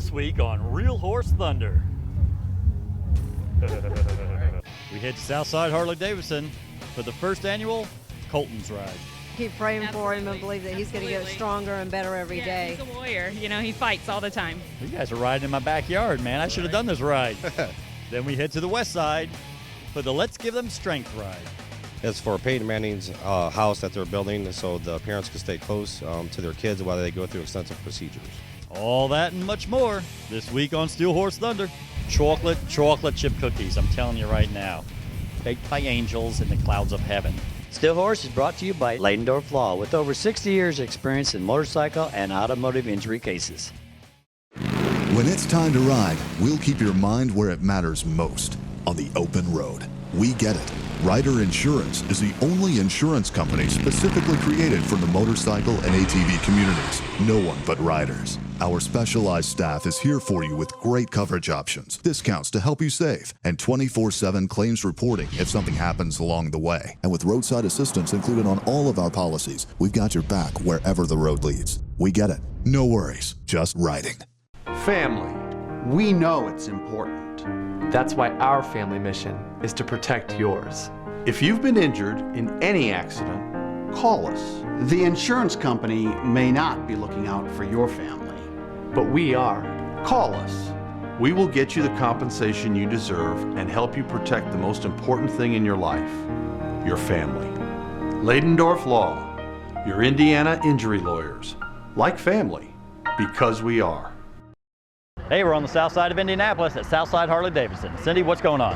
This week on Real Horse Thunder. We head to Southside Harley-Davidson for the first annual Colton's Ride. Keep praying for him and believe that he's going to get stronger and better every day. He's a warrior. You know, he fights all the time. You guys are riding in my backyard, man. I should have done this ride. Then we head to the west side for the Let's Give Them Strength Ride. It's for Peyton Manning's house that they're building so the parents can stay close to their kids while they go through extensive procedures. All that and much more this week on Steel Horse Thunder. Chocolate chip cookies, I'm telling you right now. Baked by angels in the clouds of heaven. Steel Horse is brought to you by Leidendorf Law, with over 60 years experience in motorcycle and automotive injury cases. When it's time to ride, we'll keep your mind where it matters most, on the open road. We get it. Ryder Insurance is the only insurance company specifically created for the motorcycle and ATV communities. No one but riders. Our specialized staff is here for you with great coverage options, discounts to help you save, and 24/7 claims reporting if something happens along the way. And with roadside assistance included on all of our policies, we've got your back wherever the road leads. We get it. No worries, just riding. Family. We know it's important. That's why our family mission is to protect yours. If you've been injured in any accident, call us. The insurance company may not be looking out for your family, but we are. Call us. We will get you the compensation you deserve and help you protect the most important thing in your life, your family. Leidendorf Law, your Indiana injury lawyers. Like family, because we are. Hey, we're on the south side of Indianapolis at Southside Harley-Davidson. Cindy, what's going on?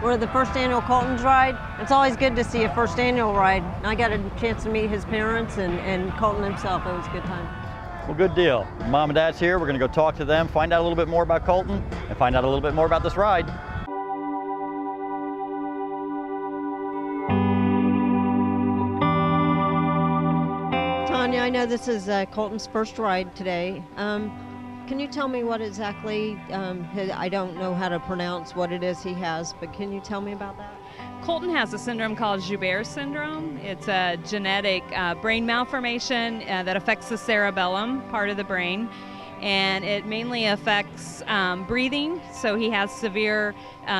We're at the first annual Colton's Ride. It's always good to see a first annual ride. I got a chance to meet his parents and Colton himself. It was a good time. Well, good deal. Mom and Dad's here. We're going to go talk to them, find out a little bit more about Colton, and find out a little bit more about this ride. Tanya, I know this is Colton's first ride today. Can you tell me what exactly, I don't know how to pronounce what it is he has, but can you tell me about that? Colton has a syndrome called Joubert syndrome. It's a genetic brain malformation that affects the cerebellum, part of the brain, and it mainly affects breathing. So he has severe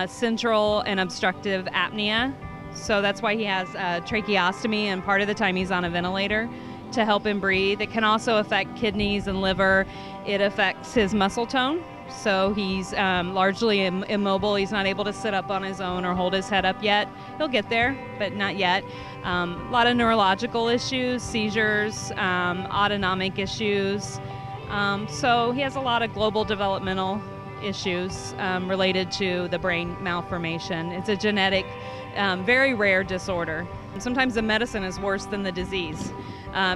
central and obstructive apnea. So that's why he has tracheostomy, and part of the time he's on a ventilator to help him breathe. It can also affect kidneys and liver. It affects his muscle tone. So he's largely immobile. He's not able to sit up on his own or hold his head up yet. He'll get there, but not yet. A lot of neurological issues, seizures, autonomic issues. So he has a lot of global developmental issues related to the brain malformation. It's a genetic, very rare disorder. Sometimes the medicine is worse than the disease.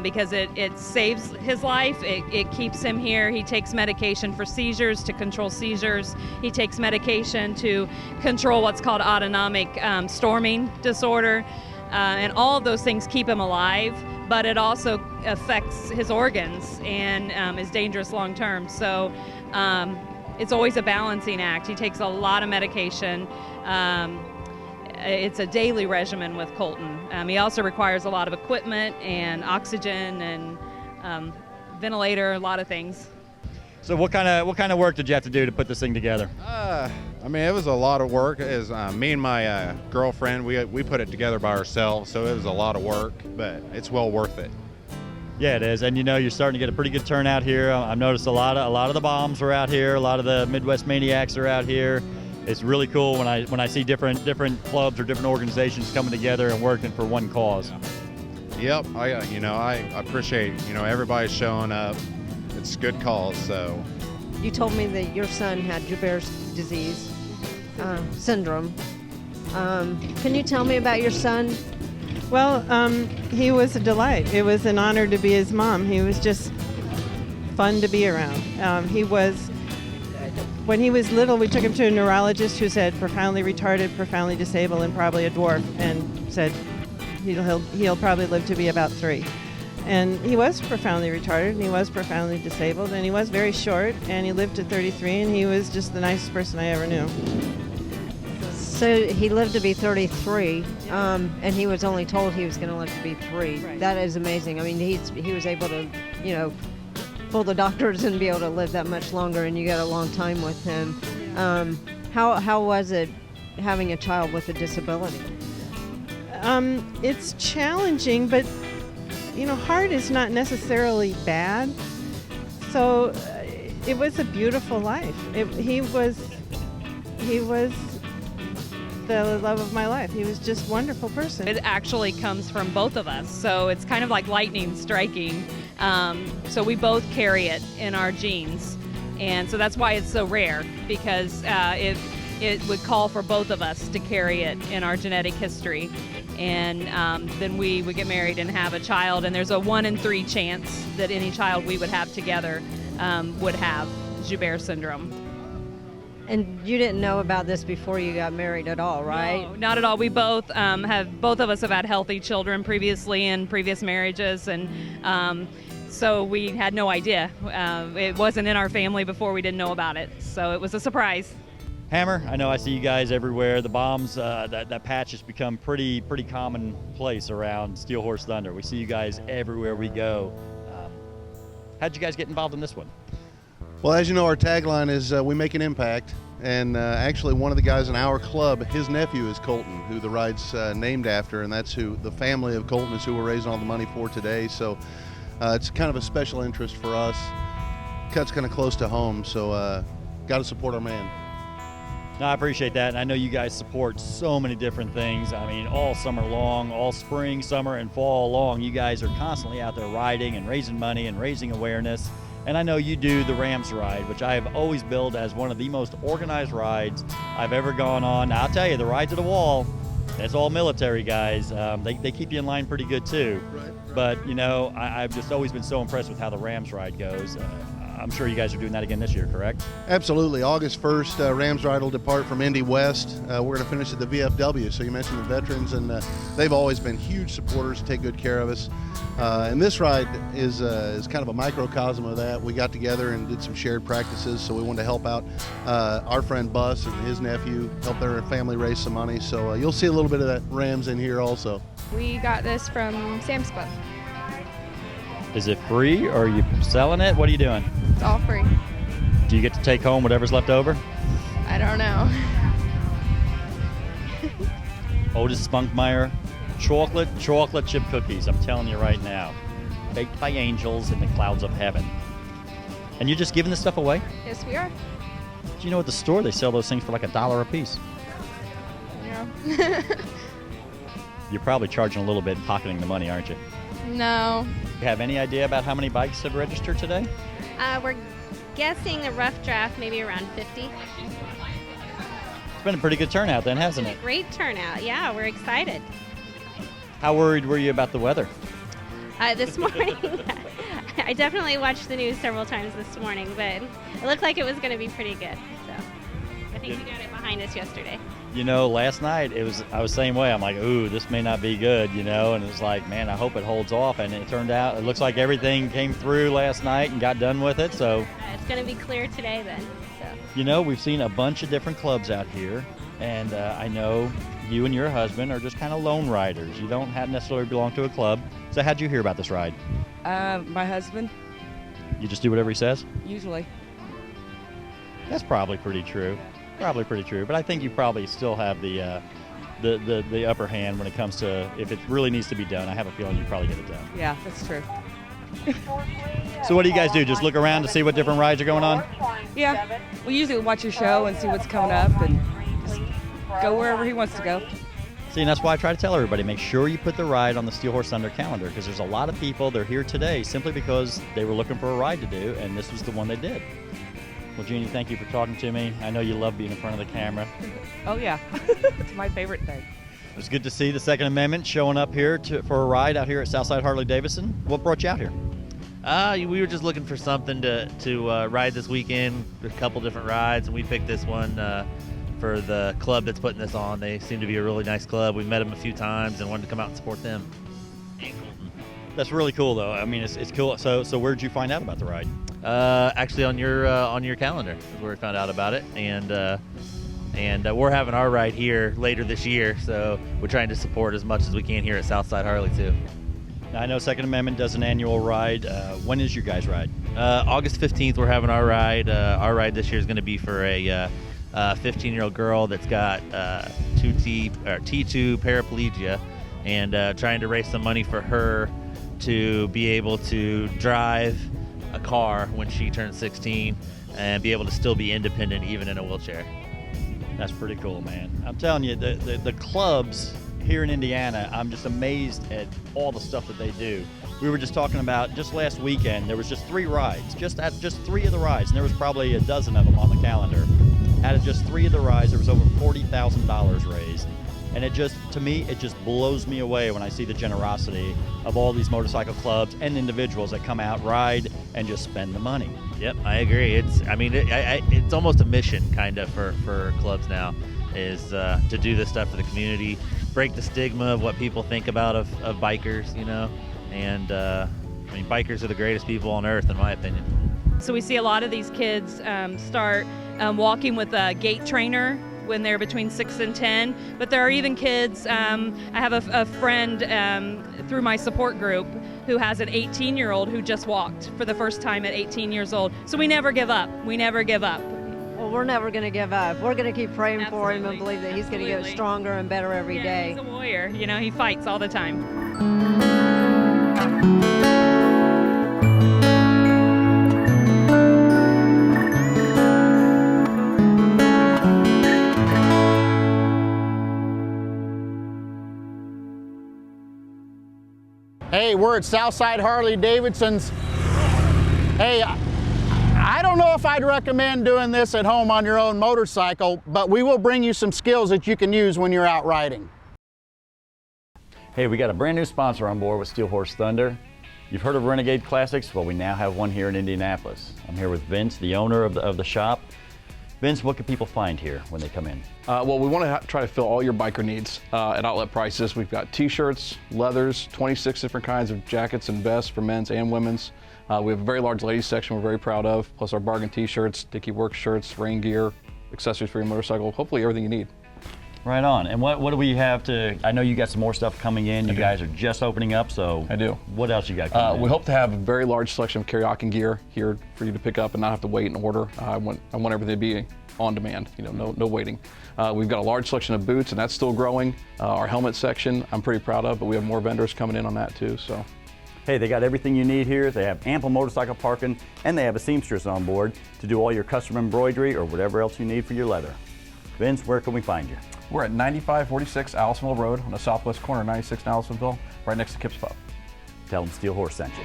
Because it saves his life, it keeps him here. He takes medication for seizures to control seizures. He takes medication to control what's called autonomic storming disorder. And all of those things keep him alive, but it also affects his organs and is dangerous long term. So it's always a balancing act. He takes a lot of medication. It's a daily regimen with Colton. He also requires a lot of equipment and oxygen and ventilator, a lot of things. So what kind of work did you have to do to put this thing together? I mean, it was a lot of work. It was, me and my girlfriend, we put it together by ourselves, so it was a lot of work, but it's well worth it. Yeah, it is, and you know you're starting to get a pretty good turnout here. I've noticed a lot of the bombs are out here, a lot of the Midwest Maniacs are out here. It's really cool when I see different clubs or different organizations coming together and working for one cause. Yep, I appreciate everybody showing up. It's a good cause. So You told me that your son had Joubert's disease syndrome. Can you tell me about your son? Well, he was a delight. It was an honor to be his mom. He was just fun to be around. When he was little, we took him to a neurologist who said profoundly retarded, profoundly disabled, and probably a dwarf, and said he'll probably live to be about 3. And he was profoundly retarded, and he was profoundly disabled, and he was very short, and he lived to 33, and he was just the nicest person I ever knew. So he lived to be 33, and he was only told he was going to live to be 3. Right. That is amazing. I mean, he was able to, fool the doctors and be able to live that much longer, and you got a long time with him. How was it having a child with a disability? It's challenging, but hard is not necessarily bad. So it was a beautiful life. He was the love of my life. He was just a wonderful person. It actually comes from both of us, so it's kind of like lightning striking. So we both carry it in our genes, and so that's why it's so rare, because it would call for both of us to carry it in our genetic history. And then we would get married and have a child, and there's a 1 in 3 chance that any child we would have together would have Joubert syndrome. And you didn't know about this before you got married at all, right? No, not at all. We both both of us have had healthy children previously in previous marriages, and so we had no idea. It wasn't in our family before. We didn't know about it, so it was a surprise. Hammer, I know I see you guys everywhere. The bombs, that patch has become pretty commonplace around Steel Horse Thunder. We see you guys everywhere we go. How'd you guys get involved in this one? Well, as you know, our tagline is we make an impact, and actually one of the guys in our club, his nephew is Colton, who the ride's named after, and that's who the family of Colton is who we're raising all the money for today. So it's kind of a special interest for us. Cut's kind of close to home, so got to support our man. No, I appreciate that, and I know you guys support so many different things. I mean, all summer long, all spring, summer, and fall long, you guys are constantly out there riding and raising money and raising awareness. And I know you do the Rams ride, which I have always billed as one of the most organized rides I've ever gone on. Now, I'll tell you, the Ride to the Wall, that's all military guys. They keep you in line pretty good too. Right. But, I've just always been so impressed with how the Rams ride goes. I'm sure you guys are doing that again this year, correct? Absolutely. August 1st, Rams ride will depart from Indy West. We're going to finish at the VFW. So you mentioned the veterans, and they've always been huge supporters, take good care of us. And this ride is kind of a microcosm of that. We got together and did some shared practices, so we wanted to help out our friend Bus and his nephew, help their family raise some money. So you'll see a little bit of that Rams in here also. We got this from Sam's Club. Is it free, or are you selling it? What are you doing? It's all free. Do you get to take home whatever's left over? I don't know. Otis Spunkmeyer chocolate chip cookies. I'm telling you right now, baked by angels in the clouds of heaven. And you're just giving this stuff away? Yes, we are. Do you know at the store they sell those things for like $1 a piece? Yeah. You're probably charging a little bit and pocketing the money, aren't you? No. You have any idea about how many bikes have registered today? We're guessing a rough draft, maybe around 50. It's been a pretty good turnout then, hasn't it? Great turnout. Yeah, we're excited. How worried were you about the weather? This morning, I definitely watched the news several times this morning, but it looked like it was going to be pretty good. So I think we got it behind us yesterday. Last night I was the same way. I'm like, ooh, this may not be good, and it's like, man, I hope it holds off. And it turned out, it looks like everything came through last night and got done with it. So it's going to be clear today then. So. We've seen a bunch of different clubs out here, and I know you and your husband are just kind of lone riders. You don't necessarily belong to a club. So how'd you hear about this ride? My husband. You just do whatever he says? Usually. That's probably pretty true. But I think you probably still have the upper hand when it comes to if it really needs to be done. I have a feeling you probably get it done. Yeah, that's true. So what do you guys do? Just look around to see what different rides are going on? Yeah. We usually watch your show and see what's coming up and just go wherever he wants to go. See, and that's why I try to tell everybody, make sure you put the ride on the Steel Horse Thunder calendar, because there's a lot of people, they're here today simply because they were looking for a ride to do, and this was the one they did. Well, Jeannie, thank you for talking to me. I know you love being in front of the camera. Oh, yeah. It's my favorite thing. It was good to see the Second Amendment showing up here for a ride out here at Southside Harley-Davidson. What brought you out here? We were just looking for something to ride this weekend, a couple different rides, and we picked this one for the club that's putting this on. They seem to be a really nice club. We've met them a few times and wanted to come out and support them. That's really cool, though. I mean, it's cool. So where'd you find out about the ride? Actually, on your calendar is where we found out about it, and we're having our ride here later this year. So we're trying to support as much as we can here at Southside Harley too. Now, I know Second Amendment does an annual ride. When is your guys' ride? August 15th, we're having our ride. Our ride this year is going to be for a 15-year-old girl that's got T2 paraplegia, and trying to raise some money for her to be able to drive a car when she turns 16 and be able to still be independent even in a wheelchair. That's pretty cool, man. I'm telling you, the clubs here in Indiana, I'm just amazed at all the stuff that they do. We were just talking about just last weekend, there was just 3 rides, just 3 of the rides, and there was probably a dozen of them on the calendar. Out of just 3 of the rides, there was over $40,000 raised. And it just, to me, it just blows me away when I see the generosity of all these motorcycle clubs and individuals that come out, ride, and just spend the money. Yep, I agree. It's almost a mission kind of for clubs now, is to do this stuff for the community, break the stigma of what people think about of bikers, you know. And bikers are the greatest people on earth, in my opinion. So we see a lot of these kids start walking with a gait trainer when they're between 6 and 10, but there are even kids, I have a friend through my support group who has an 18-year-old who just walked for the first time at 18 years old. So we never give up. We never give up. Well, we're never going to give up. We're going to keep praying for him and believe that he's going to get stronger and better every day. He's a warrior. You know, he fights all the time. Hey, we're at Southside Harley-Davidson's. Hey, I don't know if I'd recommend doing this at home on your own motorcycle, but we will bring you some skills that you can use when you're out riding. Hey, we got a brand new sponsor on board with Steel Horse Thunder. You've heard of Renegade Classics? Well, we now have one here in Indianapolis. I'm here with Vince, the owner of the shop. Vince, what can people find here when they come in? Well, we want to try to fill all your biker needs at outlet prices. We've got t-shirts, leathers, 26 different kinds of jackets and vests for men's and women's. We have a very large ladies section we're very proud of, plus our bargain t-shirts, Dickie work shirts, rain gear, accessories for your motorcycle, hopefully everything you need. Right on. And what do we have to, I know you got some more stuff coming in. You guys are just opening up, so. I do. What else you got coming in? We hope to have a very large selection of karaoke gear here for you to pick up and not have to wait and order. I want everything to be on demand, you know, no waiting. We've got a large selection of boots, and that's still growing. Our helmet section, I'm pretty proud of, but we have more vendors coming in on that too, so. Hey, they got everything you need here. They have ample motorcycle parking, and they have a seamstress on board to do all your custom embroidery or whatever else you need for your leather. Vince, where can we find you? We're at 9546 Allisonville Road on the southwest corner of 96 and Allisonville, right next to Kip's Pub. Tell them Steel Horse sent you.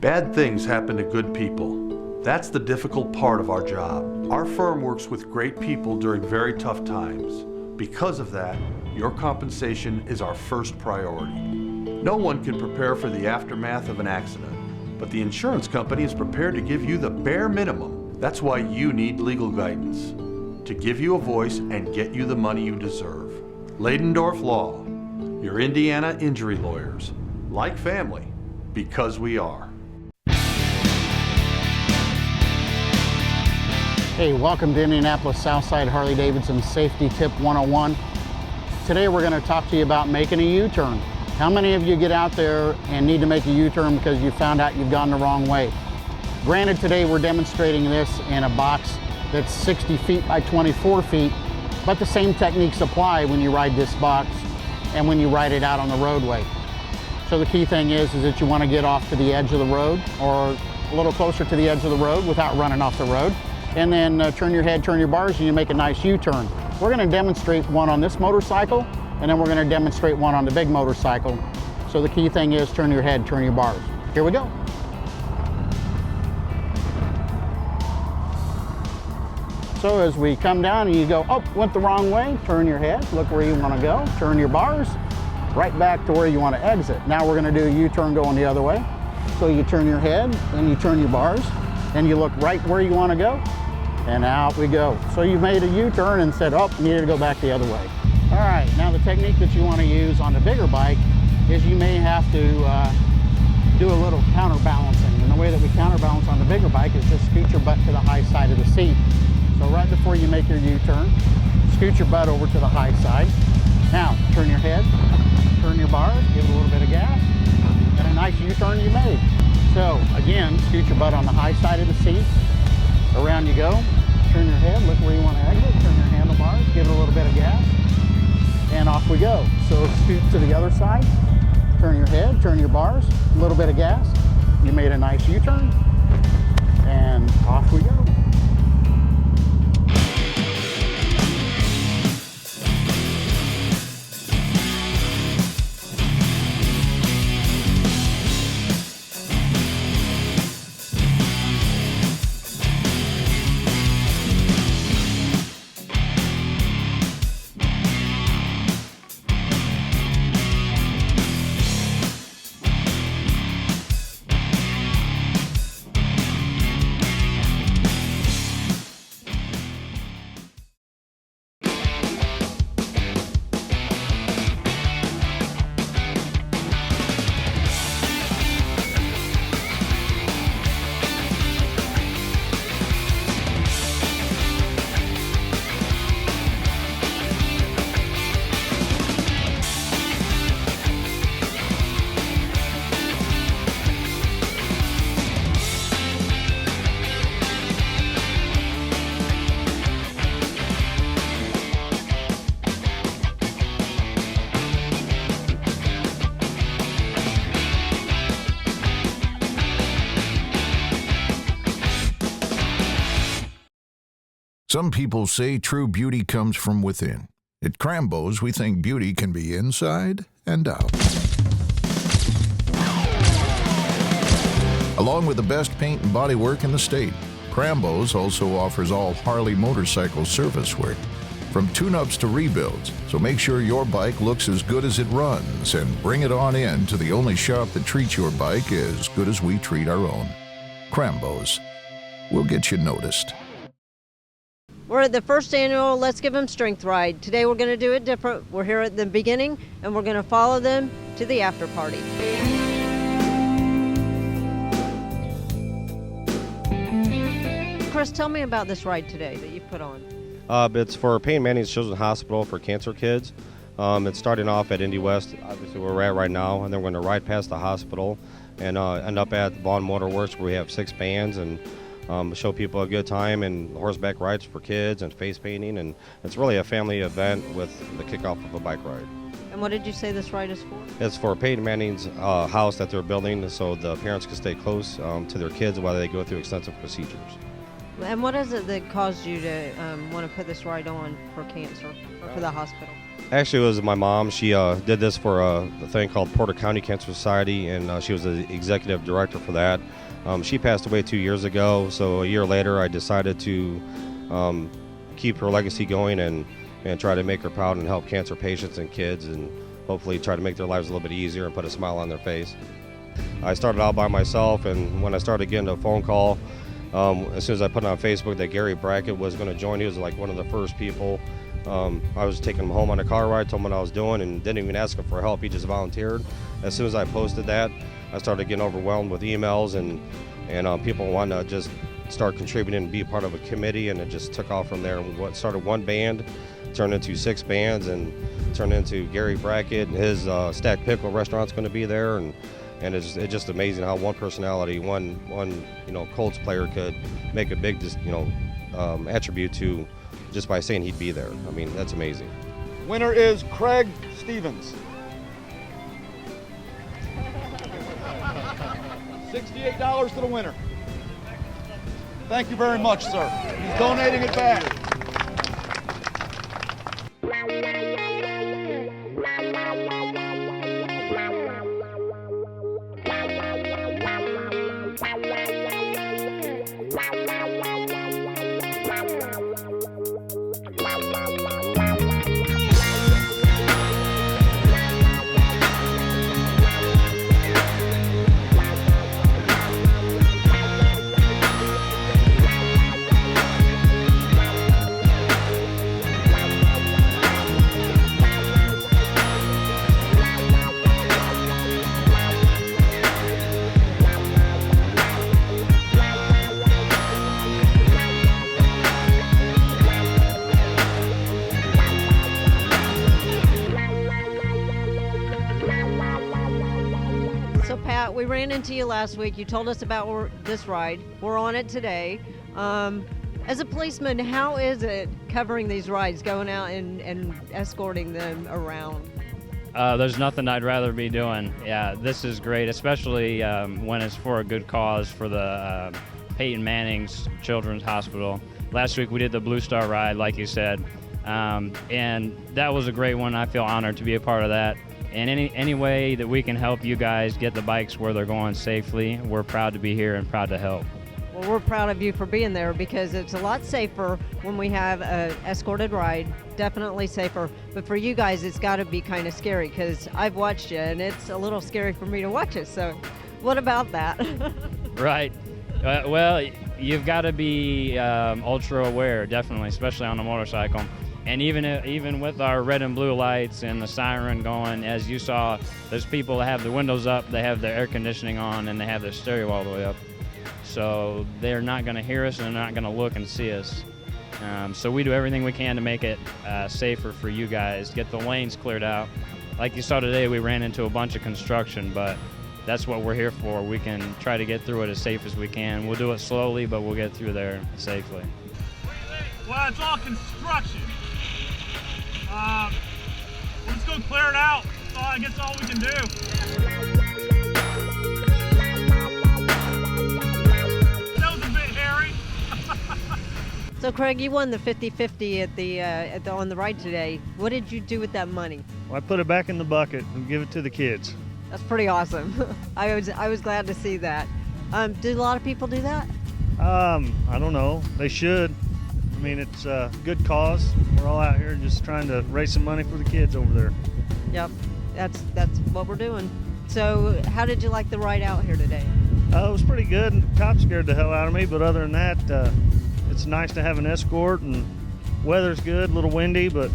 Bad things happen to good people. That's the difficult part of our job. Our firm works with great people during very tough times. Because of that, your compensation is our first priority. No one can prepare for the aftermath of an accident, but the insurance company is prepared to give you the bare minimum. That's why you need legal guidance, to give you a voice and get you the money you deserve. Leidendorf Law, your Indiana injury lawyers. Like family, because we are. Hey, welcome to Indianapolis Southside Harley-Davidson Safety Tip 101. Today we're going to talk to you about making a U-turn. How many of you get out there and need to make a U-turn because you found out you've gone the wrong way? Granted, today we're demonstrating this in a box that's 60 feet by 24 feet, but the same techniques apply when you ride this box and when you ride it out on the roadway. So the key thing is that you want to get off to the edge of the road or a little closer to the edge of the road without running off the road, and then turn your head, turn your bars, and you make a nice U-turn. We're going to demonstrate one on this motorcycle, and then we're going to demonstrate one on the big motorcycle. So the key thing is turn your head, turn your bars. Here we go. So as we come down and you go, oh, went the wrong way, turn your head, look where you want to go, turn your bars, right back to where you want to exit. Now we're going to do a U-turn going the other way. So you turn your head, and you turn your bars, and you look right where you want to go, and out we go. So you've made a U-turn and said, oh, you need to go back the other way. All right, now the technique that you want to use on the bigger bike is you may have to do a little counterbalancing. And the way that we counterbalance on the bigger bike is just scoot your butt to the high side of the seat. So right before you make your U-turn, scoot your butt over to the high side. Now, turn your U-turn you made. So again, scoot your butt on the high side of the seat. Around you go. Turn your head, look where you want to exit. Turn your handlebars, give it a little bit of gas, and off we go. So scoot to the other side. Turn your head, turn your bars, a little bit of gas. You made a nice U-turn, and off we go. Some people say true beauty comes from within. At Crambo's, we think beauty can be inside and out. Along with the best paint and bodywork in the state, Crambo's also offers all Harley motorcycle service work, from tune-ups to rebuilds. So make sure your bike looks as good as it runs and bring it on in to the only shop that treats your bike as good as we treat our own. Crambo's. We'll get you noticed. We're at the first annual Let's Give Them Strength ride. Today we're going to do it different. We're here at the beginning and we're going to follow them to the after party. Chris, tell me about this ride today that you put on. It's for Peyton Manning's Children's Hospital for cancer kids. It's starting off at Indy West, obviously where we're at right now, and then we're going to ride past the hospital and end up at Vaughn Motor Works where we have 6 bands and show people a good time and horseback rides for kids and face painting, and it's really a family event with the kickoff of a bike ride. And what did you say this ride is for? It's for Peyton Manning's house that they're building so the parents can stay close to their kids while they go through extensive procedures. And what is it that caused you to want to put this ride on for cancer or for the hospital? Actually, it was my mom. She did this for a thing called Porter County Cancer Society, and she was the executive director for that. She passed away 2 years ago, so a year later I decided to keep her legacy going and try to make her proud and help cancer patients and kids and hopefully try to make their lives a little bit easier and put a smile on their face. I started out by myself, and when I started getting a phone call, as soon as I put it on Facebook that Gary Brackett was going to join, he was like one of the first people. I was taking him home on a car ride, told him what I was doing, and didn't even ask him for help. He just volunteered. As soon as I posted that, I started getting overwhelmed with emails and people wanting to just start contributing and be part of a committee, and it just took off from there. What started one band turned into 6 bands and turned into Gary Brackett. His Stack Pickle restaurant's going to be there, and it's just amazing how one personality, one Colts player could make a big attribute to just by saying he'd be there. I mean, that's amazing. Winner is Craig Stevens. $68 to the winner. Thank you very much, sir. He's donating it back. we ran into you last week. You told us about this ride. We're on it today. As a policeman, how is it covering these rides, going out and escorting them around? There's nothing I'd rather be doing. Yeah, this is great, especially when it's for a good cause for the Peyton Manning's Children's Hospital. Last week we did the Blue Star ride, like you said, and that was a great one. I feel honored to be a part of that. And any way that we can help you guys get the bikes where they're going safely, we're proud to be here and proud to help. Well, we're proud of you for being there because it's a lot safer when we have an escorted ride, definitely safer. But for you guys, it's got to be kind of scary because I've watched you and it's a little scary for me to watch it. So what about that? Right. Well, you've got to be ultra aware, definitely, especially on a motorcycle. And even with our red and blue lights and the siren going, as you saw, there's people that have the windows up, they have their air conditioning on, and they have their stereo all the way up. So they're not going to hear us and they're not going to look and see us. So we do everything we can to make it safer for you guys, get the lanes cleared out. Like you saw today, we ran into a bunch of construction, but that's what we're here for. We can try to get through it as safe as we can. We'll do it slowly, but we'll get through there safely. Well, it's all construction. We're just going to clear it out. I guess all we can do. That was a bit hairy. So Craig, you won the 50-50 on the ride today. What did you do with that money? Well, I put it back in the bucket and give it to the kids. That's pretty awesome. I was glad to see that. Do a lot of people do that? I don't know. They should. I mean, it's a good cause. We're all out here just trying to raise some money for the kids over there. Yep, that's what we're doing. So how did you like the ride out here today? It was pretty good. Cops scared the hell out of me, but other than that, it's nice to have an escort, and weather's good, a little windy, but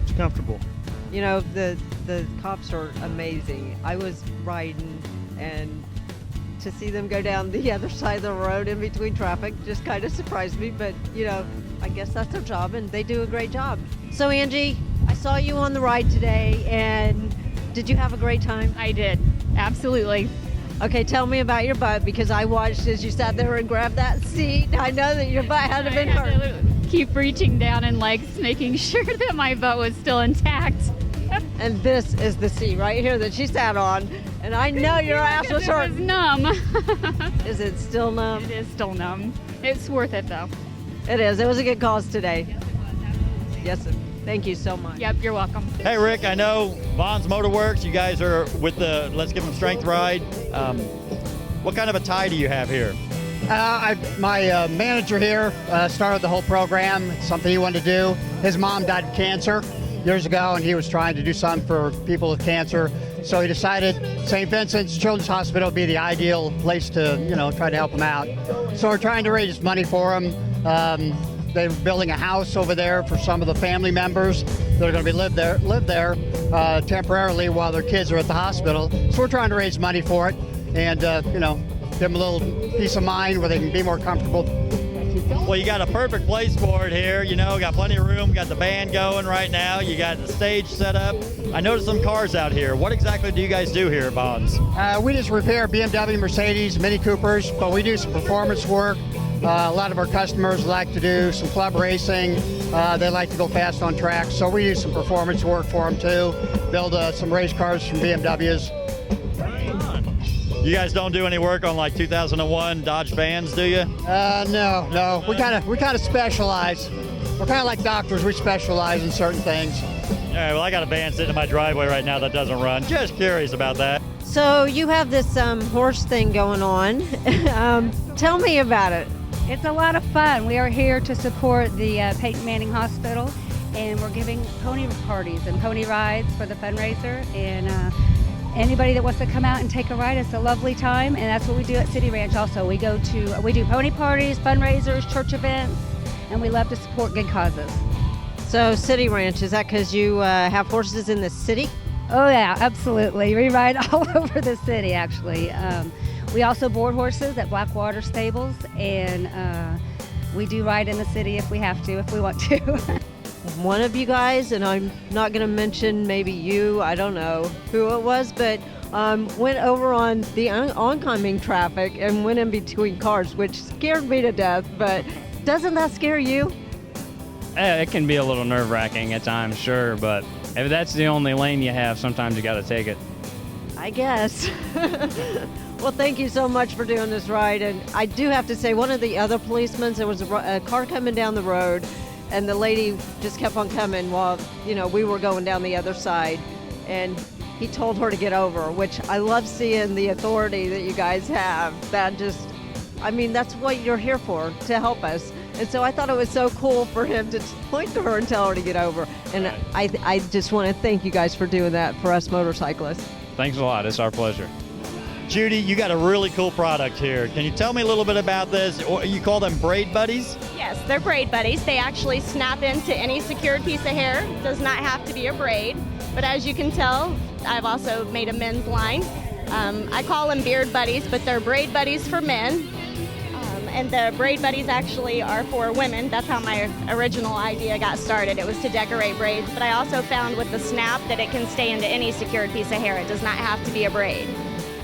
it's comfortable. You know, the cops are amazing. I was riding, and to see them go down the other side of the road in between traffic just kind of surprised me, but you know, I guess that's their job and they do a great job. So Angie, I saw you on the ride today, and did you have a great time? I did, absolutely. Okay, tell me about your butt, because I watched as you sat there and grabbed that seat. I know that your butt had to been hurt. Keep reaching down and legs, making sure that my butt was still intact. And this is the seat right here that she sat on, and I know your ass was hurt. It was numb. Is it still numb? It is still numb. It's worth it though. It is. It was a good cause today. Yes, thank you so much. Yep, you're welcome. Hey Rick, I know Vaughn's Motorworks, you guys are with the Let's Give Them Strength ride. What kind of a tie do you have here? My manager here started the whole program. It's something he wanted to do. His mom died of cancer years ago, and he was trying to do something for people with cancer. So he decided St. Vincent's Children's Hospital would be the ideal place to, try to help him out. So we're trying to raise money for him. They're building a house over there for some of the family members that are going to be live there temporarily while their kids are at the hospital. So we're trying to raise money for it, and give them a little peace of mind where they can be more comfortable. Well, you got a perfect place for it here. Got plenty of room, got the band going right now. You got the stage set up. I noticed some cars out here. What exactly do you guys do here at Vaughn's? We just repair BMW, Mercedes, Mini Coopers, but we do some performance work. A lot of our customers like to do some club racing. They like to go fast on tracks, so we do some performance work for them too. Build some race cars from BMWs. You guys don't do any work on like 2001 Dodge vans, do you? No. We kind of specialize. We're kind of like doctors. We specialize in certain things. All right. Well, I got a van sitting in my driveway right now that doesn't run. Just curious about that. So you have this horse thing going on. Tell me about it. It's a lot of fun. We are here to support the Peyton Manning Hospital, and we're giving pony parties and pony rides for the fundraiser. And anybody that wants to come out and take a ride, it's a lovely time, and that's what we do at City Ranch also. We do pony parties, fundraisers, church events, and we love to support good causes. So City Ranch, is that because you have horses in the city? Oh yeah, absolutely. We ride all over the city, actually. We also board horses at Blackwater Stables, and we do ride in the city if we have to, if we want to. One of you guys, and I'm not going to mention maybe you, I don't know who it was, but went over on the oncoming traffic and went in between cars, which scared me to death. But doesn't that scare you? It can be a little nerve-wracking at times, sure, but if that's the only lane you have, sometimes you got to take it. I guess. Well, thank you so much for doing this ride. And I do have to say, one of the other policemen, there was a car coming down the road, and the lady just kept on coming while, we were going down the other side. And he told her to get over, which I love seeing the authority that you guys have. That's what you're here for, to help us. And so I thought it was so cool for him to point to her and tell her to get over. And I just want to thank you guys for doing that for us motorcyclists. Thanks a lot. It's our pleasure. Judy, you got a really cool product here. Can you tell me a little bit about this? Or you call them braid buddies? Yes, they're braid buddies. They actually snap into any secured piece of hair. It does not have to be a braid. But as you can tell, I've also made a men's line. I call them beard buddies, but they're braid buddies for men. And the braid buddies actually are for women. That's how my original idea got started. It was to decorate braids. But I also found with the snap that it can stay into any secured piece of hair. It does not have to be a braid.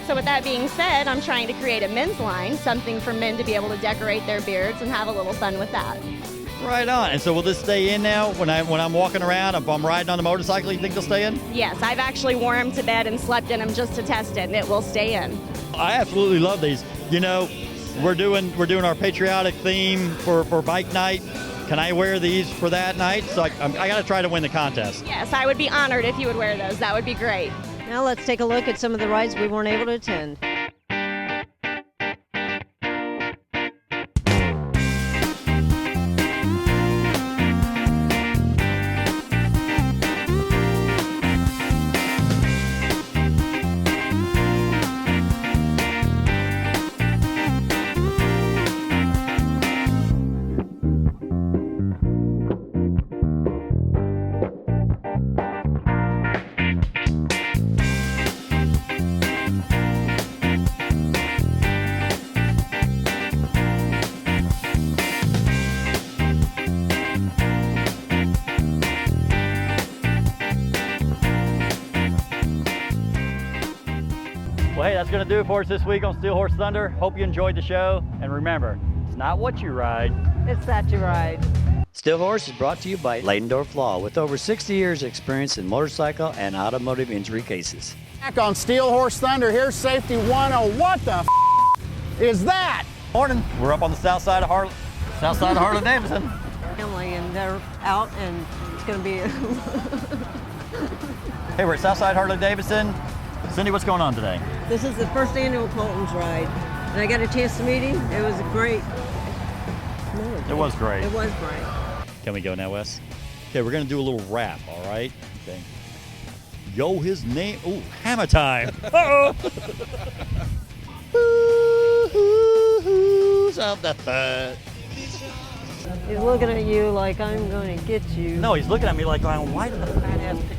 So with that being said, I'm trying to create a men's line, something for men to be able to decorate their beards and have a little fun with that. Right on. And so will this stay in now when I'm walking around, if I'm riding on a motorcycle, you think they'll stay in? Yes, I've actually worn them to bed and slept in them just to test it, and it will stay in. I absolutely love these. We're doing our patriotic theme for bike night. Can I wear these for that night? So I got to try to win the contest. Yes, I would be honored if you would wear those. That would be great. Now let's take a look at some of the rides we weren't able to attend. Well, hey, that's going to do it for us this week on Steel Horse Thunder. Hope you enjoyed the show. And remember, it's not what you ride, it's that you ride. Steel Horse is brought to you by Leidendorf Law, with over 60 years experience in motorcycle and automotive injury cases. Back on Steel Horse Thunder, here's Safety 101. What the is that? Morning. We're up on the south side of Harley Davidson. Family, and they're out, and it's going to be. Hey, we're at Southside Harley Davidson. Cindy, what's going on today? This is the first annual Colton's ride, and I got a chance to meet him. It was great. It was great. It was great. Can we go now, Wes? Okay, we're gonna do a little rap, all right? Okay. Yo, his name. Ooh, hammer time. Uh-oh. Who's up the butt? He's looking at you like I'm gonna get you. No, he's looking at me like, why did the fat ass pick